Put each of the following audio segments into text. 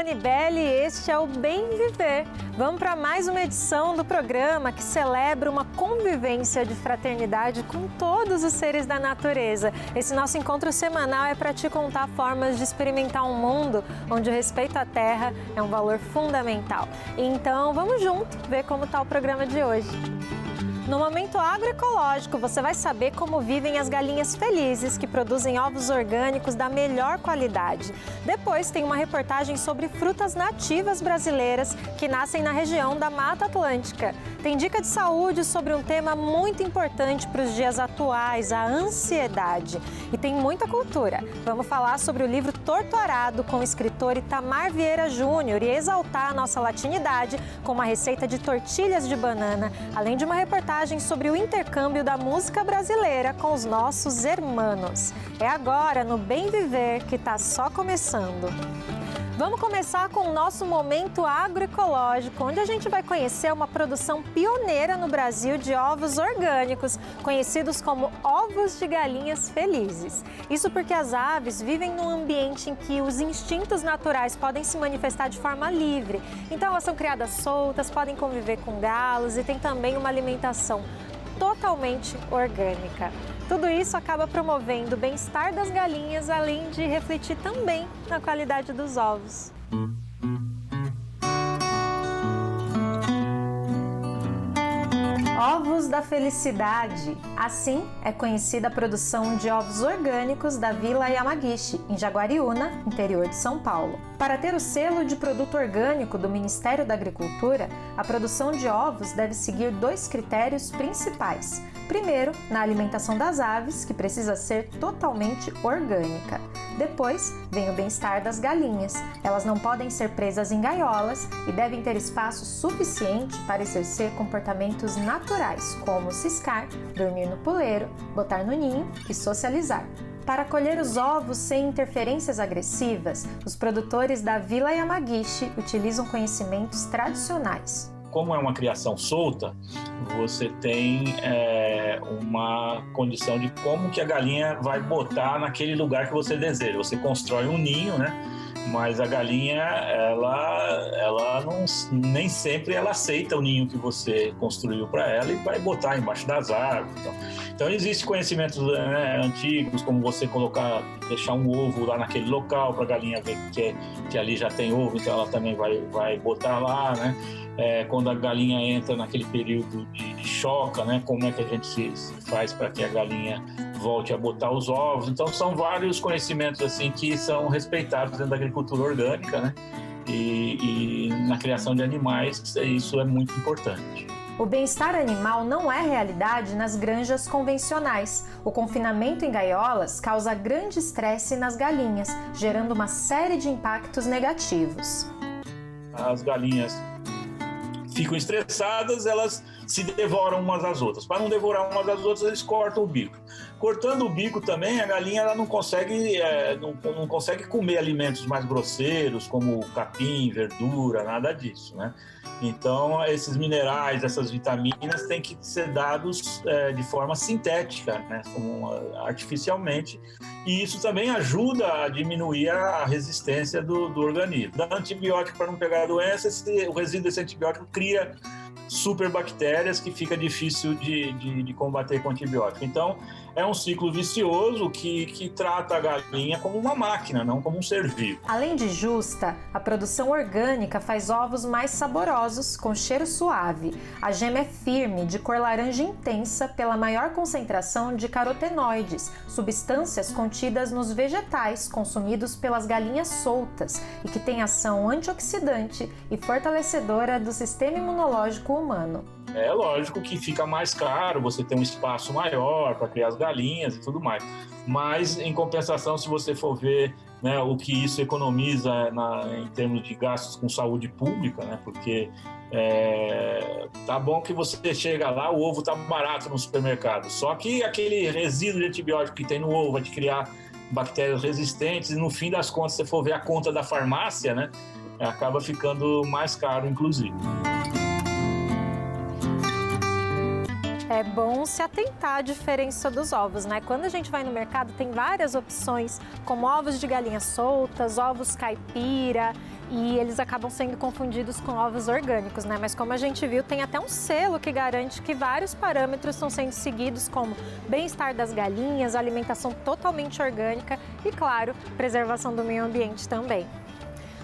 Simone Belli e este é o Bem Viver. Vamos para mais uma edição do programa que celebra uma convivência de fraternidade com todos os seres da natureza. Esse nosso encontro semanal é para te contar formas de experimentar um mundo onde o respeito à terra é um valor fundamental. Então vamos junto ver como está o programa de hoje. No Momento Agroecológico, você vai saber como vivem as galinhas felizes que produzem ovos orgânicos da melhor qualidade. Depois tem uma reportagem sobre frutas nativas brasileiras que nascem na região da Mata Atlântica. Tem dica de saúde sobre um tema muito importante para os dias atuais, a ansiedade. E tem muita cultura. Vamos falar sobre o livro Torturado com o escritor Itamar Vieira Júnior e exaltar a nossa latinidade com uma receita de tortilhas de banana, além de uma reportagem sobre o intercâmbio da música brasileira com os nossos hermanos. É agora no Bem Viver que está só começando. Vamos começar com o nosso Momento Agroecológico, onde a gente vai conhecer uma produção pioneira no Brasil de ovos orgânicos, conhecidos como ovos de galinhas felizes. Isso porque as aves vivem num ambiente em que os instintos naturais podem se manifestar de forma livre. Então elas são criadas soltas, podem conviver com galos e tem também uma alimentação totalmente orgânica. Tudo isso acaba promovendo o bem-estar das galinhas, além de refletir também na qualidade dos ovos. Ovos da Felicidade. Assim é conhecida a produção de ovos orgânicos da Vila Yamagishi, em Jaguariúna, interior de São Paulo. Para ter o selo de produto orgânico do Ministério da Agricultura, a produção de ovos deve seguir 2 critérios principais. Primeiro, na alimentação das aves, que precisa ser totalmente orgânica. Depois, vem o bem-estar das galinhas. Elas não podem ser presas em gaiolas e devem ter espaço suficiente para exercer comportamentos naturais, como ciscar, dormir no puleiro, botar no ninho e socializar. Para colher os ovos sem interferências agressivas, os produtores da Vila Yamagishi utilizam conhecimentos tradicionais. Como é uma criação solta, você tem uma condição de como que a galinha vai botar naquele lugar que você deseja. Você constrói um ninho, né? Mas a galinha, ela não, nem sempre ela aceita o ninho que você construiu para ela e vai botar embaixo das árvores. Então existem conhecimentos antigos, como você deixar um ovo lá naquele local para a galinha ver que ali já tem ovo, então ela também vai botar lá, né? Quando a galinha entra naquele período de choca, né? Como é que a gente se faz para que a galinha volte a botar os ovos. Então são vários conhecimentos assim que são respeitados dentro da agricultura orgânica, né? E na criação de animais isso é muito importante. O bem-estar animal não é realidade nas granjas convencionais. O confinamento em gaiolas causa grande estresse nas galinhas, gerando uma série de impactos negativos. As galinhas ficam estressadas, elas se devoram umas às outras. Para não devorar umas às outras, eles cortam o bico. Cortando o bico também, a galinha ela não consegue comer alimentos mais grosseiros, como capim, verdura, nada disso, né? Então, esses minerais, essas vitaminas têm que ser dados de forma sintética, né? Artificialmente. E isso também ajuda a diminuir a resistência do organismo. Dá antibiótico para não pegar a doença, o resíduo desse antibiótico cria superbactérias que fica difícil de combater com antibiótico. Então, é um ciclo vicioso que trata a galinha como uma máquina, não como um ser vivo. Além de justa, a produção orgânica faz ovos mais saborosos, com cheiro suave. A gema é firme, de cor laranja intensa, pela maior concentração de carotenoides, substâncias contidas nos vegetais consumidos pelas galinhas soltas e que têm ação antioxidante e fortalecedora do sistema imunológico humano. É lógico que fica mais caro, você tem um espaço maior para criar as galinhas e tudo mais. Mas, em compensação, se você for ver, né, o que isso economiza em termos de gastos com saúde pública, né, porque tá bom que você chega lá, o ovo tá barato no supermercado, só que aquele resíduo de antibiótico que tem no ovo vai te criar bactérias resistentes e, no fim das contas, se você for ver a conta da farmácia, né, acaba ficando mais caro, inclusive. é bom se atentar à diferença dos ovos, né? Quando a gente vai no mercado, tem várias opções, como ovos de galinha soltas, ovos caipira, e eles acabam sendo confundidos com ovos orgânicos, né? Mas como a gente viu, tem até um selo que garante que vários parâmetros estão sendo seguidos, como bem-estar das galinhas, alimentação totalmente orgânica e, claro, preservação do meio ambiente também.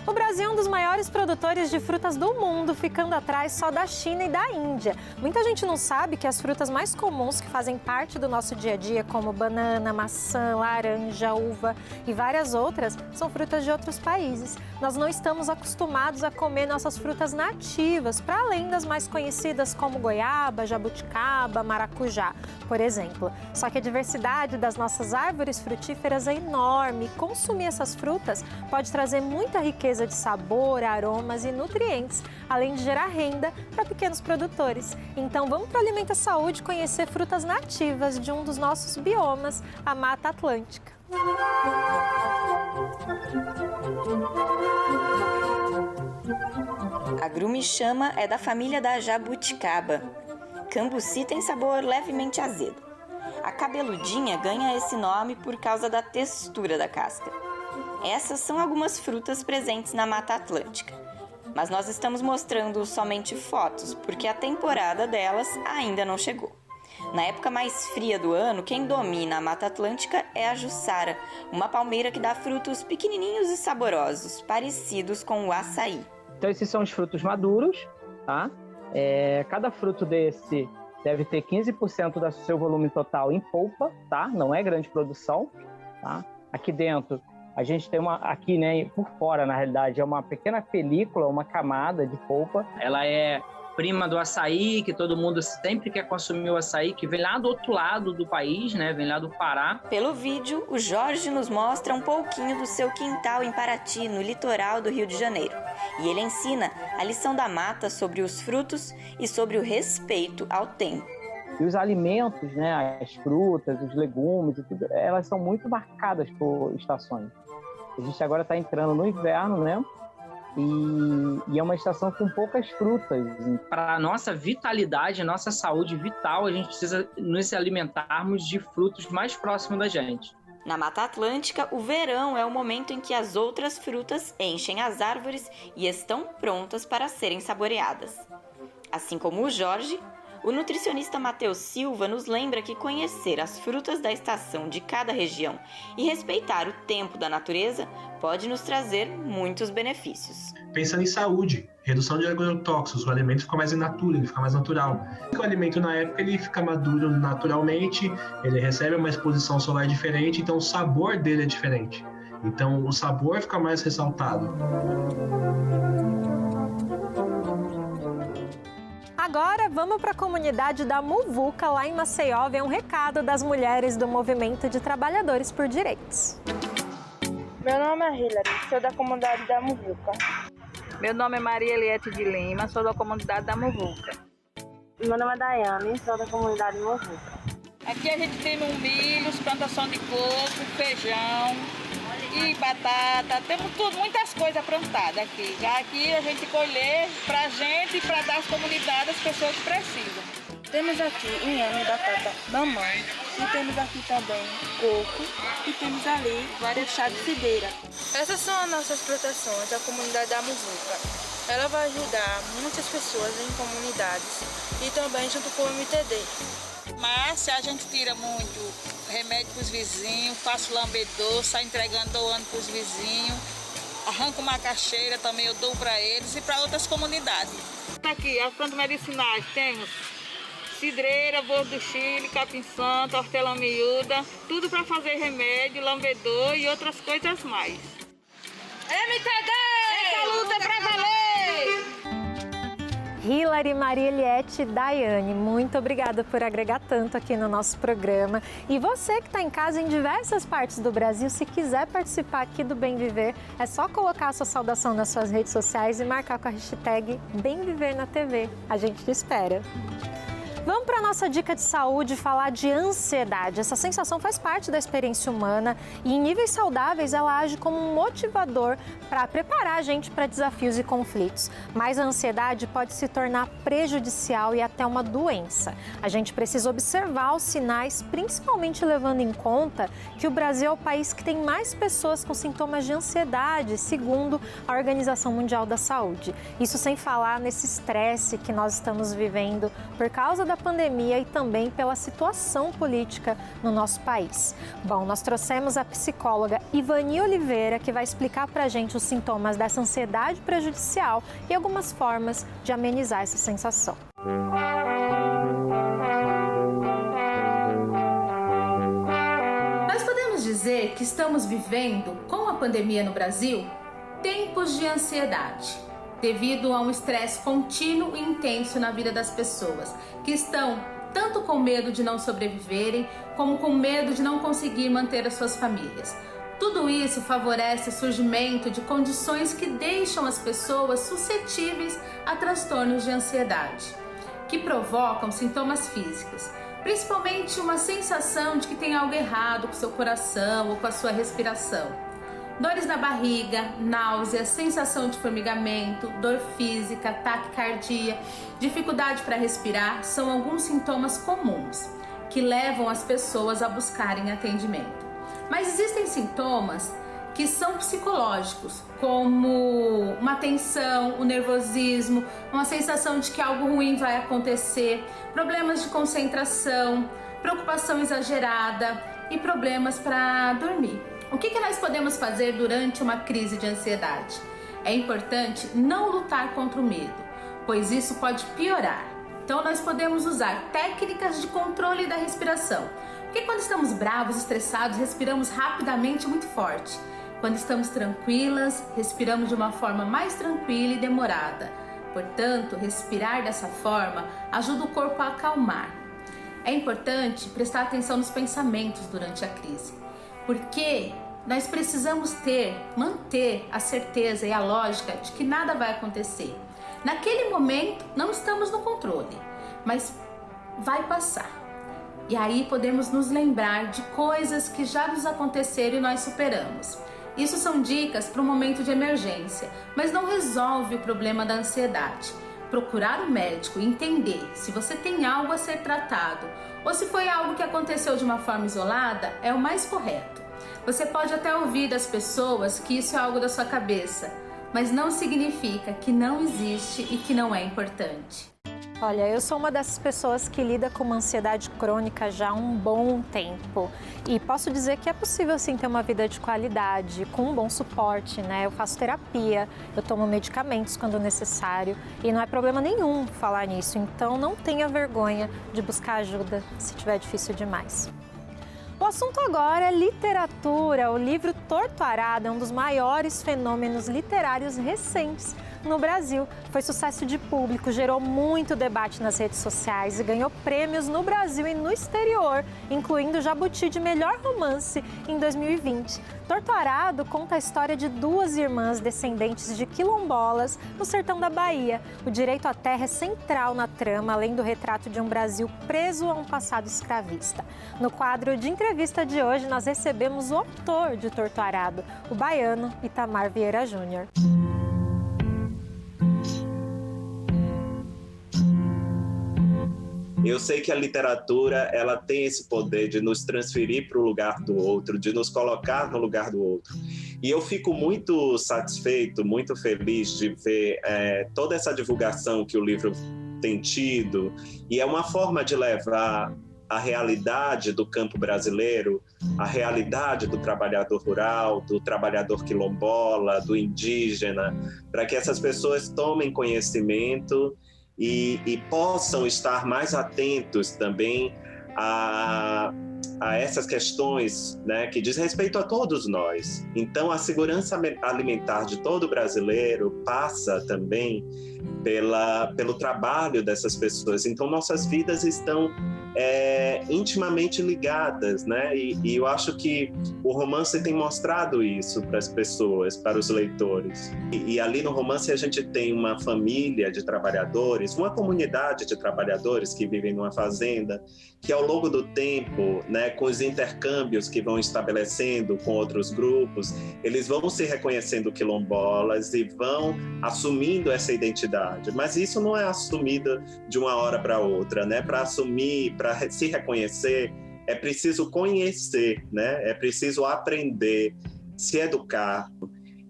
O Brasil é um dos maiores produtores de frutas do mundo, ficando atrás só da China e da Índia. Muita gente não sabe que as frutas mais comuns que fazem parte do nosso dia a dia, como banana, maçã, laranja, uva e várias outras, são frutas de outros países. Nós não estamos acostumados a comer nossas frutas nativas, para além das mais conhecidas como goiaba, jabuticaba, maracujá, por exemplo. Só que a diversidade das nossas árvores frutíferas é enorme. Consumir essas frutas pode trazer muita riqueza de sabor, aromas e nutrientes, além de gerar renda para pequenos produtores. Então vamos para o Alimenta Saúde conhecer frutas nativas de um dos nossos biomas, a Mata Atlântica. A grumichama é da família da jabuticaba. Cambuci tem sabor levemente azedo. A cabeludinha ganha esse nome por causa da textura da casca. Essas são algumas frutas presentes na Mata Atlântica, mas nós estamos mostrando somente fotos, porque a temporada delas ainda não chegou. Na época mais fria do ano, quem domina a Mata Atlântica é a juçara, uma palmeira que dá frutos pequenininhos e saborosos, parecidos com o açaí. Então esses são os frutos maduros, tá? Cada fruto desse deve ter 15% do seu volume total em polpa, tá? Não é grande produção, tá? Aqui dentro a gente tem aqui, né, por fora, na realidade, é uma pequena película, uma camada de polpa. Ela é prima do açaí, que todo mundo sempre quer consumir o açaí, que vem lá do outro lado do país, né, vem lá do Pará. Pelo vídeo, o Jorge nos mostra um pouquinho do seu quintal em Paraty, no litoral do Rio de Janeiro. E ele ensina a lição da mata sobre os frutos e sobre o respeito ao tempo. E os alimentos, né, as frutas, os legumes, e tudo, elas são muito marcadas por estações. A gente agora está entrando no inverno, né? E é uma estação com poucas frutas. Para a nossa vitalidade, nossa saúde vital, a gente precisa nos alimentarmos de frutos mais próximos da gente. Na Mata Atlântica, o verão é o momento em que as outras frutas enchem as árvores e estão prontas para serem saboreadas. Assim como o Jorge, o nutricionista Matheus Silva nos lembra que conhecer as frutas da estação de cada região e respeitar o tempo da natureza pode nos trazer muitos benefícios. Pensando em saúde, redução de agrotóxicos, o alimento fica mais in natura, ele fica mais natural. O alimento na época ele fica maduro naturalmente, ele recebe uma exposição solar diferente, então o sabor dele é diferente. Então o sabor fica mais ressaltado. Agora vamos para a comunidade da Muvuca, lá em Maceió, ver um recado das mulheres do Movimento de Trabalhadores por Direitos. Meu nome é Hilary, sou da comunidade da Muvuca. Meu nome é Maria Eliette de Lima, sou da comunidade da Muvuca. Meu nome é Daiane, sou da comunidade Muvuca. Aqui a gente tem milho, plantação de coco, feijão e batata, temos tudo, muitas coisas plantadas aqui. Já aqui a gente colhe pra gente e para dar às comunidades as pessoas que precisam. Temos aqui inhame, batata, mamãe, e temos aqui também coco e temos ali vários chá de cidreira. Essas são as nossas plantações da comunidade da Muvuca. Ela vai ajudar muitas pessoas em comunidades e também junto com o MTD. Mas a gente tira muito remédio para os vizinhos, faço lambedor, saio entregando, doando para os vizinhos, arranco macaxeira também, eu dou para eles e para outras comunidades. Aqui, as plantas medicinais, temos cidreira, boldo do Chile, capim santo, hortelã miúda, tudo para fazer remédio, lambedor e outras coisas mais. MTD! Essa luta é para valer! Hilary, Maria Eliette e Daiane, muito obrigada por agregar tanto aqui no nosso programa. E você que está em casa em diversas partes do Brasil, se quiser participar aqui do Bem Viver, é só colocar a sua saudação nas suas redes sociais e marcar com a hashtag Bem Viver na TV. A gente te espera. Vamos para a nossa dica de saúde falar de ansiedade. Essa sensação faz parte da experiência humana e em níveis saudáveis ela age como um motivador para preparar a gente para desafios e conflitos. Mas a ansiedade pode se tornar prejudicial e até uma doença. A gente precisa observar os sinais, principalmente levando em conta que o Brasil é o país que tem mais pessoas com sintomas de ansiedade, segundo a Organização Mundial da Saúde. Isso sem falar nesse estresse que nós estamos vivendo por causa da pandemia e também pela situação política no nosso país. Bom, nós trouxemos a psicóloga Ivani Oliveira, que vai explicar pra gente os sintomas dessa ansiedade prejudicial e algumas formas de amenizar essa sensação. Nós podemos dizer que estamos vivendo, com a pandemia no Brasil, tempos de ansiedade, devido a um estresse contínuo e intenso na vida das pessoas, que estão tanto com medo de não sobreviverem, como com medo de não conseguir manter as suas famílias. Tudo isso favorece o surgimento de condições que deixam as pessoas suscetíveis a transtornos de ansiedade, que provocam sintomas físicos, principalmente uma sensação de que tem algo errado com seu coração ou com a sua respiração. Dores na barriga, náusea, sensação de formigamento, dor física, taquicardia, dificuldade para respirar são alguns sintomas comuns que levam as pessoas a buscarem atendimento. Mas existem sintomas que são psicológicos, como uma tensão, o nervosismo, uma sensação de que algo ruim vai acontecer, problemas de concentração, preocupação exagerada e problemas para dormir. O que nós podemos fazer durante uma crise de ansiedade? É importante não lutar contra o medo, pois isso pode piorar. Então nós podemos usar técnicas de controle da respiração. Porque quando estamos bravos, estressados, respiramos rapidamente e muito forte. Quando estamos tranquilas, respiramos de uma forma mais tranquila e demorada. Portanto, respirar dessa forma ajuda o corpo a acalmar. É importante prestar atenção nos pensamentos durante a crise, porque nós precisamos manter a certeza e a lógica de que nada vai acontecer. Naquele momento, não estamos no controle, mas vai passar. E aí podemos nos lembrar de coisas que já nos aconteceram e nós superamos. Isso são dicas para um momento de emergência, mas não resolve o problema da ansiedade. Procurar um médico e entender se você tem algo a ser tratado ou se foi algo que aconteceu de uma forma isolada é o mais correto. Você pode até ouvir das pessoas que isso é algo da sua cabeça, mas não significa que não existe e que não é importante. Olha, eu sou uma dessas pessoas que lida com uma ansiedade crônica já há um bom tempo. E posso dizer que é possível, sim, ter uma vida de qualidade, com um bom suporte, né? Eu faço terapia, eu tomo medicamentos quando necessário e não é problema nenhum falar nisso. Então, não tenha vergonha de buscar ajuda se tiver difícil demais. O assunto agora é literatura. O livro Torto Arado é um dos maiores fenômenos literários recentes no Brasil. Foi sucesso de público, gerou muito debate nas redes sociais e ganhou prêmios no Brasil e no exterior, incluindo o Jabuti de melhor romance em 2020. Torto Arado conta a história de duas irmãs descendentes de quilombolas no sertão da Bahia. O direito à terra é central na trama, além do retrato de um Brasil preso a um passado escravista. No quadro de entrevista de hoje, nós recebemos o autor de Torto Arado, o baiano Itamar Vieira Júnior. Eu sei que a literatura ela tem esse poder de nos transferir para o lugar do outro, de nos colocar no lugar do outro. E eu fico muito satisfeito, muito feliz de ver toda essa divulgação que o livro tem tido. E é uma forma de levar a realidade do campo brasileiro, a realidade do trabalhador rural, do trabalhador quilombola, do indígena, para que essas pessoas tomem conhecimento e possam estar mais atentos também a essas questões, né, que diz respeito a todos nós. Então, a segurança alimentar de todo brasileiro passa também pelo trabalho dessas pessoas. Então, nossas vidas estão intimamente ligadas, né? E eu acho que o romance tem mostrado isso para as pessoas, para os leitores. E ali no romance a gente tem uma família de trabalhadores, uma comunidade de trabalhadores que vivem numa fazenda, que ao longo do tempo, né, com os intercâmbios que vão estabelecendo com outros grupos, eles vão se reconhecendo quilombolas e vão assumindo essa identidade. Mas isso não é assumido de uma hora para outra, né? Para assumir, para se reconhecer, é preciso conhecer, né? É preciso aprender, se educar.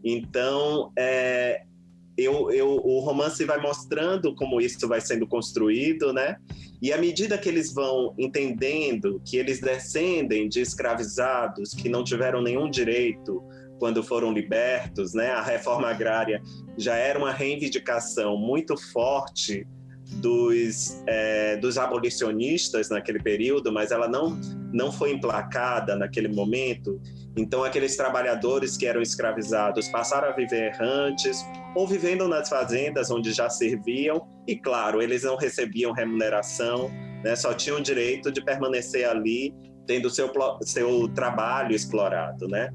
Então, o romance vai mostrando como isso vai sendo construído, né? E à medida que eles vão entendendo que eles descendem de escravizados que não tiveram nenhum direito quando foram libertos, né? A reforma agrária já era uma reivindicação muito forte dos abolicionistas naquele período, mas ela não foi emplacada naquele momento. Então, aqueles trabalhadores que eram escravizados passaram a viver errantes ou vivendo nas fazendas onde já serviam e, claro, eles não recebiam remuneração, né? Só tinham o direito de permanecer ali, tendo seu trabalho explorado, né?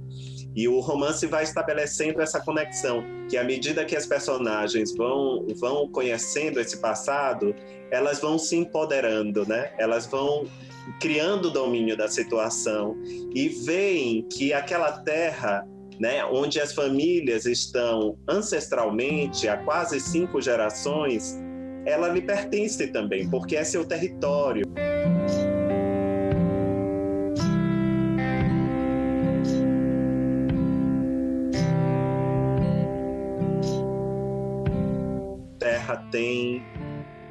E o romance vai estabelecendo essa conexão, que à medida que as personagens vão conhecendo esse passado, elas vão se empoderando, né? Elas vão criando o domínio da situação e veem que aquela terra, né, onde as famílias estão ancestralmente há quase 5 gerações, ela lhe pertence também, porque é seu território. Terra tem,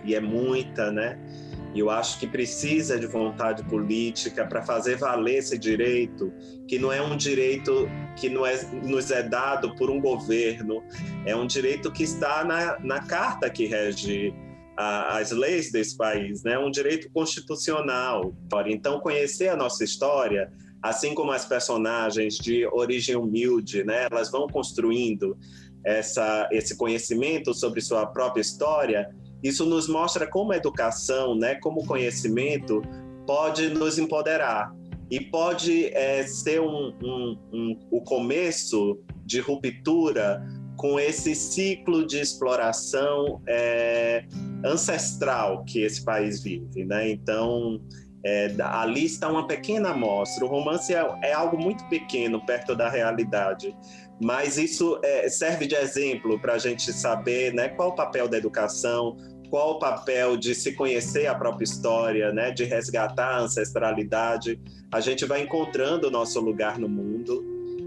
e é muita, né? E eu acho que precisa de vontade política para fazer valer esse direito, que não é um direito que nos é dado por um governo, é um direito que está na carta que rege as leis desse país, né? Um direito constitucional. Então, conhecer a nossa história, assim como as personagens de origem humilde, né? Elas vão construindo esse conhecimento sobre sua própria história. Isso nos mostra como a educação, né, como o conhecimento pode nos empoderar e pode ser o começo de ruptura com esse ciclo de exploração ancestral que esse país vive, né? Então, ali está uma pequena amostra. O romance é algo muito pequeno perto da realidade, mas isso serve de exemplo para a gente saber, né, qual o papel da educação, qual o papel de se conhecer a própria história, né, de resgatar a ancestralidade. A gente vai encontrando o nosso lugar no mundo,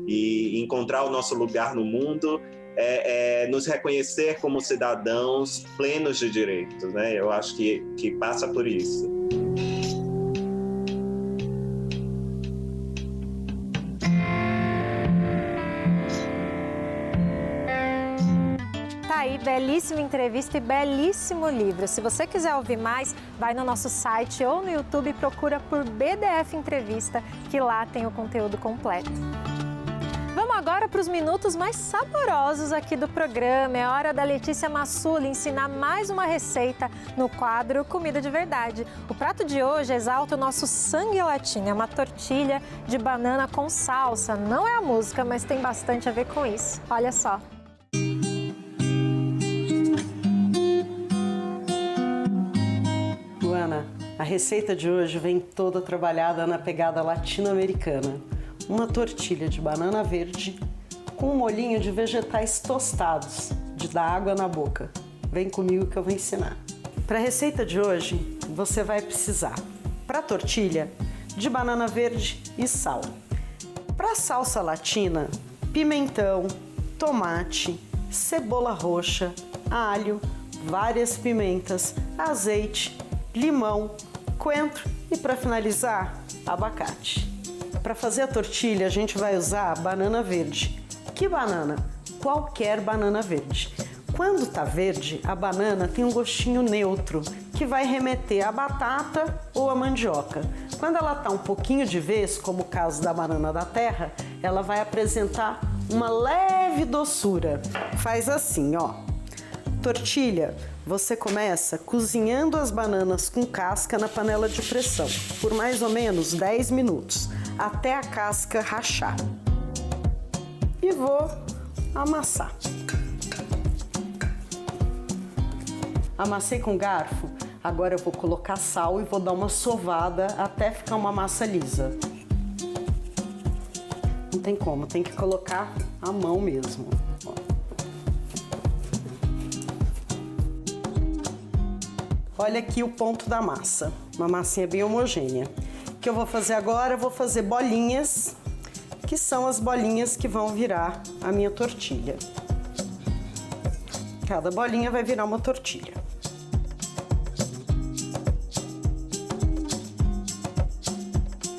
e encontrar o nosso lugar no mundo é nos reconhecer como cidadãos plenos de direitos, né? Eu acho que passa por isso. Aí, belíssima entrevista e belíssimo livro. Se você quiser ouvir mais, vai no nosso site ou no YouTube e procura por BDF Entrevista, que lá tem o conteúdo completo. Vamos agora para os minutos mais saborosos aqui do programa. É hora da Letícia Massuli ensinar mais uma receita no quadro Comida de Verdade. O prato de hoje exalta o nosso sangue latino. É uma tortilha de banana com salsa. Não é a música, mas tem bastante a ver com isso. Olha só. A receita de hoje vem toda trabalhada na pegada latino-americana. Uma tortilha de banana verde com um molhinho de vegetais tostados, de dar água na boca. Vem comigo que eu vou ensinar. Para a receita de hoje, você vai precisar, para a tortilha, de banana verde e sal. Para a salsa latina, pimentão, tomate, cebola roxa, alho, várias pimentas, azeite, limão, coentro e, para finalizar, abacate. Para fazer a tortilha, a gente vai usar banana verde. Que banana? Qualquer banana verde. Quando tá verde, a banana tem um gostinho neutro, que vai remeter à batata ou à mandioca. Quando ela tá um pouquinho de vez, como o caso da banana da terra, ela vai apresentar uma leve doçura. Faz assim, ó. tortilha, você começa cozinhando as bananas com casca na panela de pressão por mais ou menos 10 minutos, até a casca rachar. E vou amassar. Amassei com garfo, agora eu vou colocar sal e vou dar uma sovada até ficar uma massa lisa. Não tem como, tem que colocar a mão mesmo. Olha aqui o ponto da massa, uma massinha bem homogênea. O que eu vou fazer agora? Eu vou fazer bolinhas, que são as bolinhas que vão virar a minha tortilha. Cada bolinha vai virar uma tortilha.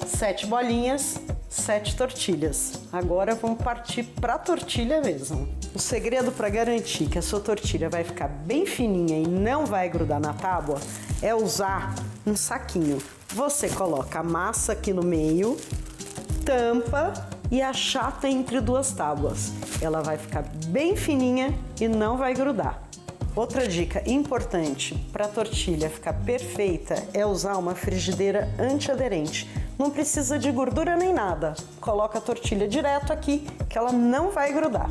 Sete bolinhas, 7 tortilhas. Agora vamos partir para a tortilha mesmo. O segredo para garantir que a sua tortilha vai ficar bem fininha e não vai grudar na tábua é usar um saquinho. Você coloca a massa aqui no meio, tampa e achata entre duas tábuas. Ela vai ficar bem fininha e não vai grudar. Outra dica importante para a tortilha ficar perfeita é usar uma frigideira antiaderente. Não precisa de gordura nem nada. Coloca a tortilha direto aqui que ela não vai grudar.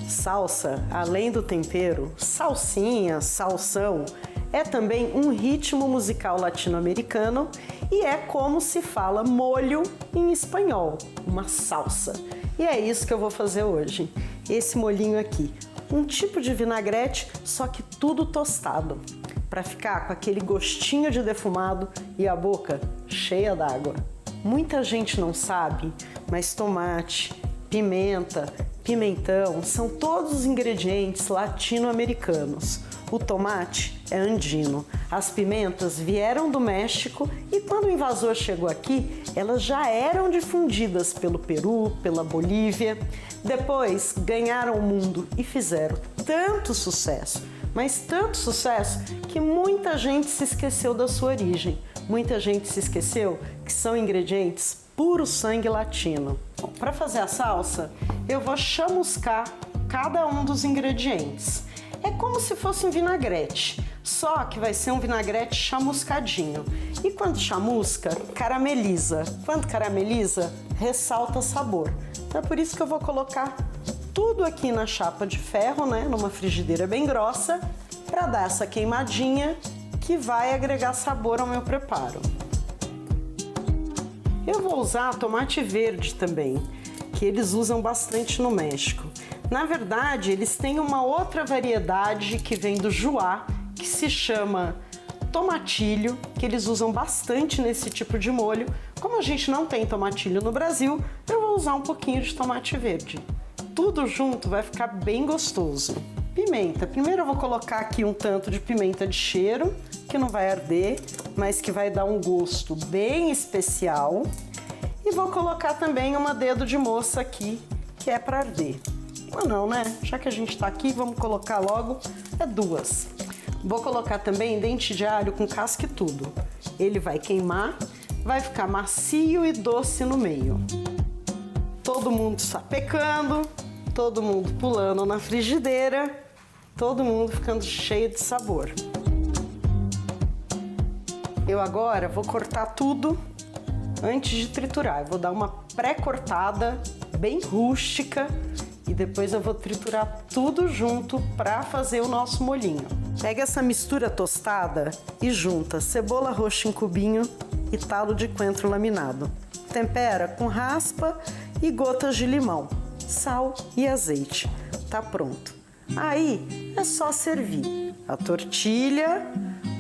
Salsa, além do tempero, salsinha, salsão, é também um ritmo musical latino-americano e é como se fala molho em espanhol, uma salsa. E é isso que eu vou fazer hoje. Esse molhinho aqui, um tipo de vinagrete, só que tudo tostado, para ficar com aquele gostinho de defumado e a boca cheia d'água. Muita gente não sabe, mas tomate, pimenta, pimentão são todos os ingredientes latino-americanos. O tomate é andino, as pimentas vieram do México e quando o invasor chegou aqui, elas já eram difundidas pelo Peru, pela Bolívia. Depois ganharam o mundo e fizeram tanto sucesso, mas tanto sucesso que muita gente se esqueceu da sua origem. Muita gente se esqueceu que são ingredientes puro sangue latino. Para fazer a salsa, eu vou chamuscar cada um dos ingredientes. É como se fosse um vinagrete, só que vai ser um vinagrete chamuscadinho. E quando chamusca, carameliza. Quando carameliza, ressalta sabor. Então é por isso que eu vou colocar tudo aqui na chapa de ferro, né, numa frigideira bem grossa, para dar essa queimadinha que vai agregar sabor ao meu preparo. Eu vou usar tomate verde também, que eles usam bastante no México. Na verdade, eles têm uma outra variedade que vem do Juá, que se chama tomatilho, que eles usam bastante nesse tipo de molho. Como a gente não tem tomatilho no Brasil, eu vou usar um pouquinho de tomate verde. Tudo junto vai ficar bem gostoso. Pimenta. Primeiro eu vou colocar aqui um tanto de pimenta de cheiro, que não vai arder, mas que vai dar um gosto bem especial. E vou colocar também uma dedo de moça aqui, que é para arder. Ou não, né? Já que a gente tá aqui, vamos colocar logo 2. Vou colocar também dente de alho com casca e tudo. Ele vai queimar, vai ficar macio e doce no meio. Todo mundo sapecando, todo mundo pulando na frigideira, todo mundo ficando cheio de sabor. Eu agora vou cortar tudo antes de triturar. Eu vou dar uma pré-cortada bem rústica e depois eu vou triturar tudo junto para fazer o nosso molhinho. Pega essa mistura tostada e junta cebola roxa em cubinho e talo de coentro laminado. Tempera com raspa e gotas de limão, sal e azeite. Tá pronto. Aí é só servir a tortilha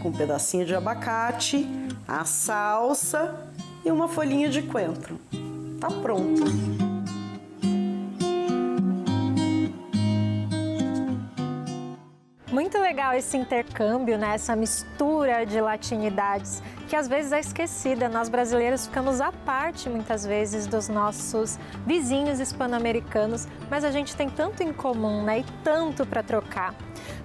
com um pedacinho de abacate, a salsa e uma folhinha de coentro. Tá pronto. Muito legal esse intercâmbio, né? Essa mistura de latinidades que às vezes é esquecida. Nós brasileiros ficamos à parte muitas vezes dos nossos vizinhos hispano-americanos, mas a gente tem tanto em comum, né? E tanto para trocar.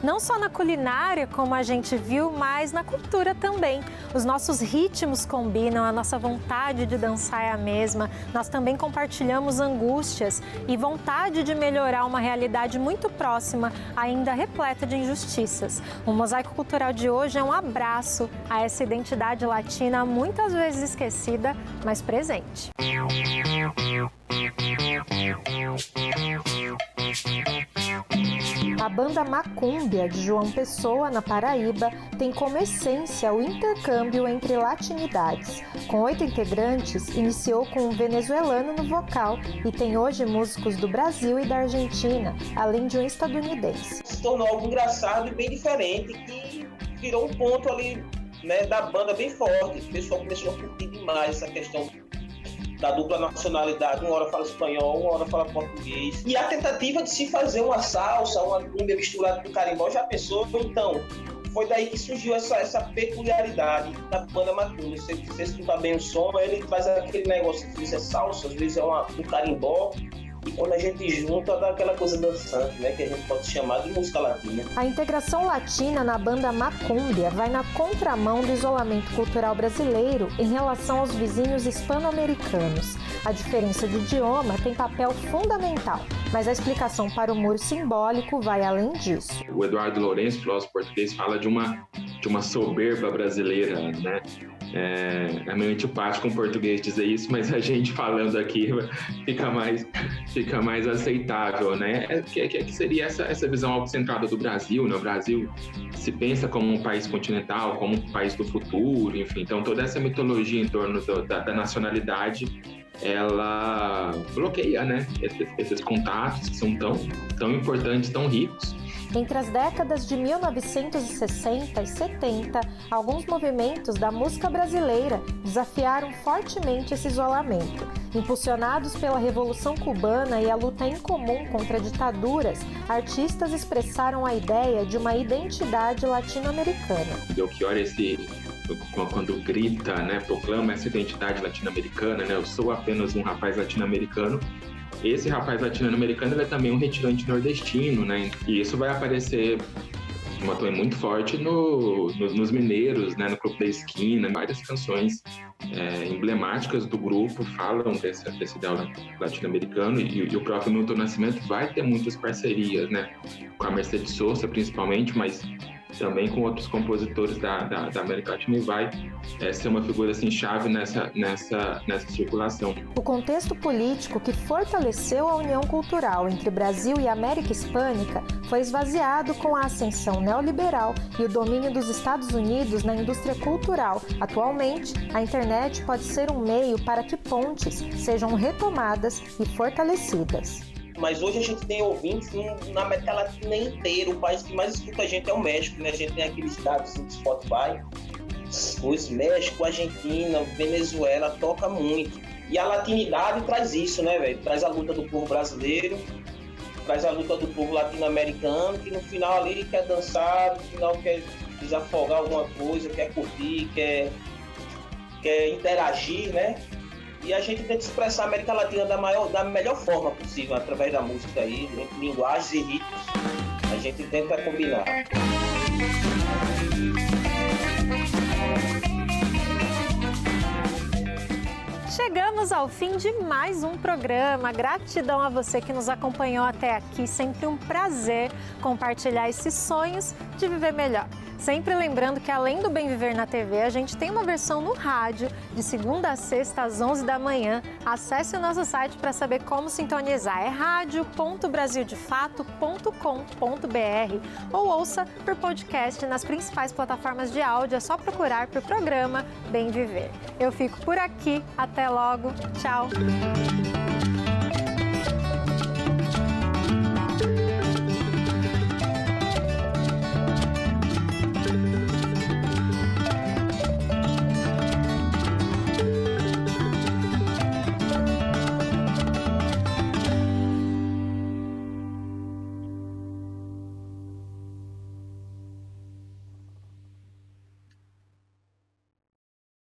Não só na culinária, como a gente viu, mas na cultura também. Os nossos ritmos combinam, a nossa vontade de dançar é a mesma. Nós também compartilhamos angústias e vontade de melhorar uma realidade muito próxima, ainda repleta de injustiças. O Mosaico Cultural de hoje é um abraço a essa identidade latina muitas vezes esquecida, mas presente. A banda Macúmbia, de João Pessoa, na Paraíba, tem como essência o intercâmbio entre latinidades. Com 8 integrantes, iniciou com um venezuelano no vocal e tem hoje músicos do Brasil e da Argentina, além de um estadunidense. Se tornou algo engraçado e bem diferente, que virou um ponto ali, né, da banda bem forte. O pessoal começou a curtir demais essa questão da dupla nacionalidade, uma hora fala espanhol, uma hora fala português. E a tentativa de se fazer uma salsa, uma cumbia misturada com carimbó, já pensou? Então, foi daí que surgiu essa peculiaridade da banda Macúmbia. Você escuta bem o som, ele traz aquele negócio, às vezes é salsa, às vezes é um carimbó. E quando a gente junta, dá aquela coisa dançante, né, que a gente pode chamar de música latina. A integração latina na banda Macúmbia vai na contramão do isolamento cultural brasileiro em relação aos vizinhos hispano-americanos. A diferença de idioma tem papel fundamental, mas a explicação para o muro simbólico vai além disso. O Eduardo Lourenço, filósofo português, fala de uma soberba brasileira, né? É meio antipático um português dizer isso, mas a gente falando aqui fica mais aceitável, né? Que seria essa visão autocentrada do Brasil, né? O Brasil se pensa como um país continental, como um país do futuro, enfim. Então, toda essa mitologia em torno da nacionalidade, ela bloqueia, né? Esses contatos que são tão importantes, tão ricos. Entre as décadas de 1960 e 70, alguns movimentos da música brasileira desafiaram fortemente esse isolamento. Impulsionados pela Revolução Cubana e a luta incomum contra ditaduras, artistas expressaram a ideia de uma identidade latino-americana. Belchior, quando grita, né, proclama essa identidade latino-americana, né, eu sou apenas um rapaz latino-americano. Esse rapaz latino-americano ele é também um retirante nordestino, né? E isso vai aparecer de uma tom muito forte nos Mineiros, né? No Clube da Esquina. Várias canções emblemáticas do grupo falam desse ideal latino-americano e o próprio Milton Nascimento vai ter muitas parcerias, né? Com a Mercedes Sosa, principalmente, mas também com outros compositores da América Latina, e vai ser uma figura assim, chave nessa circulação. O contexto político que fortaleceu a união cultural entre Brasil e América Hispânica foi esvaziado com a ascensão neoliberal e o domínio dos Estados Unidos na indústria cultural. Atualmente, a internet pode ser um meio para que pontes sejam retomadas e fortalecidas. Mas hoje a gente tem ouvintes na América Latina inteira. O país que mais escuta a gente é o México, né? A gente tem aqueles dados do Spotify. Os México, Argentina, Venezuela toca muito. E a latinidade traz isso, né, velho? Traz a luta do povo brasileiro, traz a luta do povo latino-americano, que no final ali quer dançar, no final quer desafogar alguma coisa, quer curtir, quer interagir, né? E a gente tenta expressar a América Latina da melhor forma possível, através da música aí, entre linguagens e ritmos. A gente tenta combinar. Chegamos ao fim de mais um programa. Gratidão a você que nos acompanhou até aqui. Sempre um prazer compartilhar esses sonhos de viver melhor. Sempre lembrando que além do Bem Viver na TV, a gente tem uma versão no rádio de segunda a sexta às 11 da manhã. Acesse o nosso site para saber como sintonizar. É radio.brasildefato.com.br ou ouça por podcast nas principais plataformas de áudio. É só procurar por programa Bem Viver. Eu fico por aqui. Até logo. Tchau.